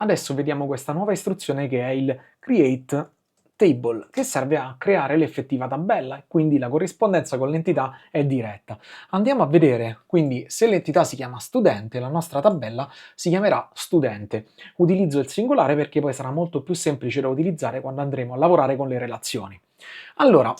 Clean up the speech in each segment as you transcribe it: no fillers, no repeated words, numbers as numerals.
Adesso vediamo questa nuova istruzione che è il create table, che serve a creare l'effettiva tabella, e quindi la corrispondenza con l'entità è diretta. Andiamo a vedere, quindi se l'entità si chiama studente, la nostra tabella si chiamerà studente. Utilizzo il singolare perché poi sarà molto più semplice da utilizzare quando andremo a lavorare con le relazioni. Allora,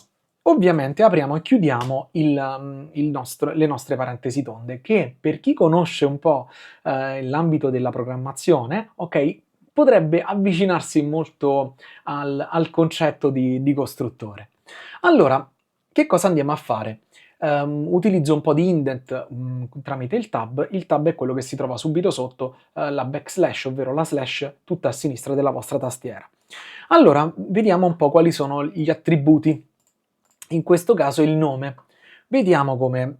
ovviamente apriamo e chiudiamo le nostre parentesi tonde, che per chi conosce un po' l'ambito della programmazione, ok, potrebbe avvicinarsi molto al concetto di costruttore. Allora, che cosa andiamo a fare? Utilizzo un po' di indent tramite il tab. Il tab è quello che si trova subito sotto la backslash, ovvero la slash tutta a sinistra della vostra tastiera. Allora, vediamo un po' quali sono gli attributi. In questo caso il nome. Vediamo come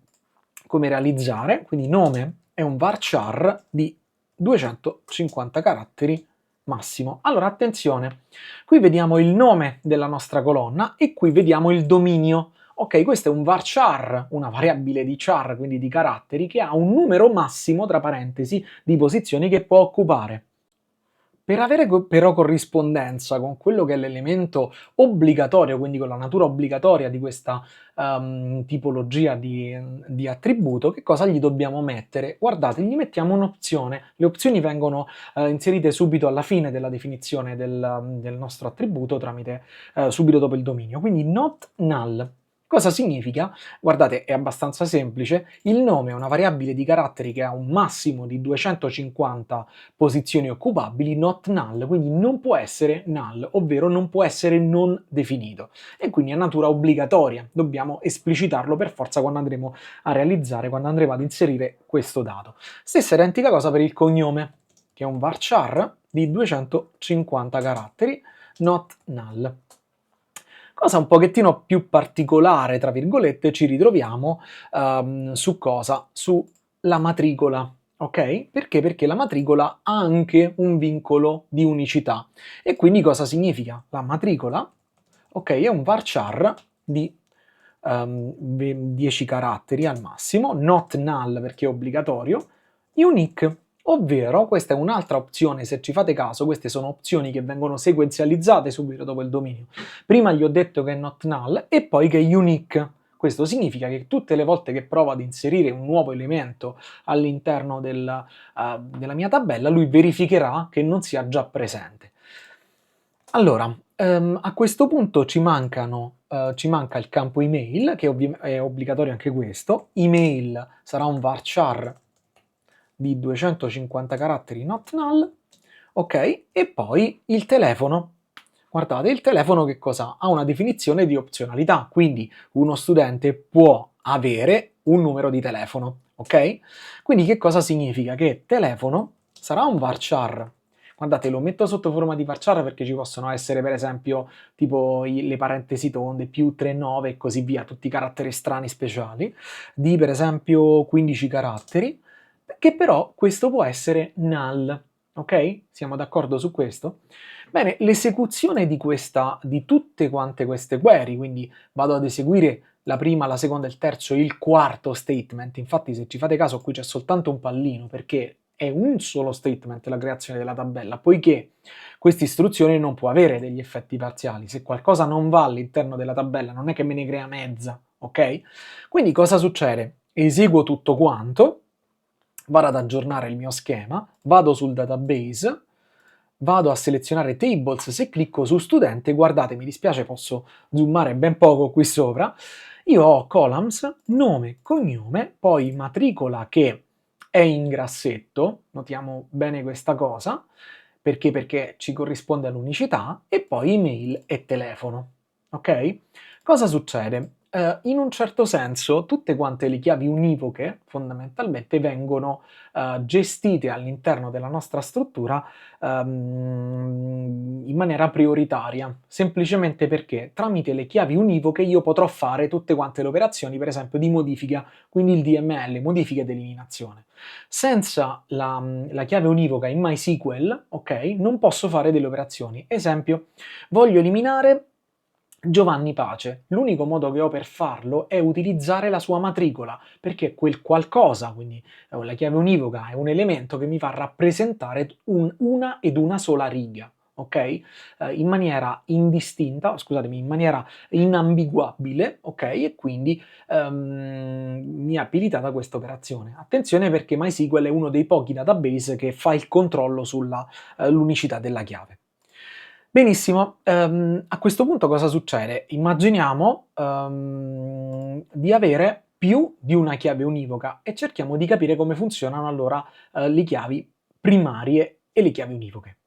realizzare. Quindi nome è un varchar di 250 caratteri massimo. Allora, attenzione, qui vediamo il nome della nostra colonna e qui vediamo il dominio. Ok, questo è un varchar, una variabile di char, quindi di caratteri, che ha un numero massimo, tra parentesi, di posizioni che può occupare. Per avere però corrispondenza con quello che è l'elemento obbligatorio, quindi con la natura obbligatoria di questa tipologia di attributo, che cosa gli dobbiamo mettere? Guardate, gli mettiamo un'opzione. Le opzioni vengono inserite subito alla fine della definizione del nostro attributo tramite subito dopo il dominio. Quindi not null. Cosa significa? Guardate, è abbastanza semplice. Il nome è una variabile di caratteri che ha un massimo di 250 posizioni occupabili, not null, quindi non può essere null, ovvero non può essere non definito. E quindi è natura obbligatoria, dobbiamo esplicitarlo per forza quando andremo a realizzare, quando andremo ad inserire questo dato. Stessa identica cosa per il cognome, che è un varchar di 250 caratteri, not null. Cosa un pochettino più particolare, tra virgolette, ci ritroviamo su cosa? Sulla matricola. Ok? Perché? Perché la matricola ha anche un vincolo di unicità. E quindi cosa significa? La matricola, ok, è un varchar di 10 caratteri al massimo, not null perché è obbligatorio, unique, ovvero questa è un'altra opzione, se ci fate caso, queste sono opzioni che vengono sequenzializzate subito dopo il dominio. Prima gli ho detto che è not null e poi che è unique. Questo significa che tutte le volte che provo ad inserire un nuovo elemento all'interno della mia tabella, lui verificherà che non sia già presente. Allora, a questo punto ci manca il campo email, che è obbligatorio anche questo. Email sarà un varchar di 250 caratteri not null, ok? E poi il telefono. Guardate, il telefono che cosa ha? Ha una definizione di opzionalità, quindi uno studente può avere un numero di telefono, ok? Quindi che cosa significa? Che telefono sarà un varchar. Guardate, lo metto sotto forma di varchar perché ci possono essere, per esempio, tipo le parentesi tonde, più 3, 9 e così via, tutti i caratteri strani speciali, di per esempio 15 caratteri, che però questo può essere null, ok? Siamo d'accordo su questo? Bene, l'esecuzione di tutte quante queste query, quindi vado ad eseguire la prima, la seconda, il terzo e il quarto statement. Infatti, se ci fate caso, qui c'è soltanto un pallino perché è un solo statement la creazione della tabella, poiché questa istruzione non può avere degli effetti parziali. Se qualcosa non va all'interno della tabella, non è che me ne crea mezza, ok? Quindi cosa succede? Eseguo tutto quanto, vado ad aggiornare il mio schema, vado sul database, vado a selezionare tables, se clicco su studente, guardate, mi dispiace, posso zoomare ben poco qui sopra, io ho columns, nome, cognome, poi matricola che è in grassetto, notiamo bene questa cosa, perché? Perché ci corrisponde all'unicità, e poi email e telefono. Ok? Cosa succede? In un certo senso, tutte quante le chiavi univoche fondamentalmente vengono gestite all'interno della nostra struttura in maniera prioritaria, semplicemente perché tramite le chiavi univoche io potrò fare tutte quante le operazioni, per esempio di modifica, quindi il DML, modifica ed eliminazione. Senza la chiave univoca in MySQL, ok, non posso fare delle operazioni. Esempio, voglio eliminare Giovanni Pace, l'unico modo che ho per farlo è utilizzare la sua matricola, perché quel qualcosa, quindi la chiave univoca, è un elemento che mi fa rappresentare una ed una sola riga, ok? In maniera indistinta, scusatemi, in maniera inambiguabile, ok? E quindi mi è abilitata questa operazione. Attenzione perché MySQL è uno dei pochi database che fa il controllo sulla l'unicità della chiave. Benissimo, a questo punto cosa succede? Immaginiamo di avere più di una chiave univoca e cerchiamo di capire come funzionano allora le chiavi primarie e le chiavi univoche.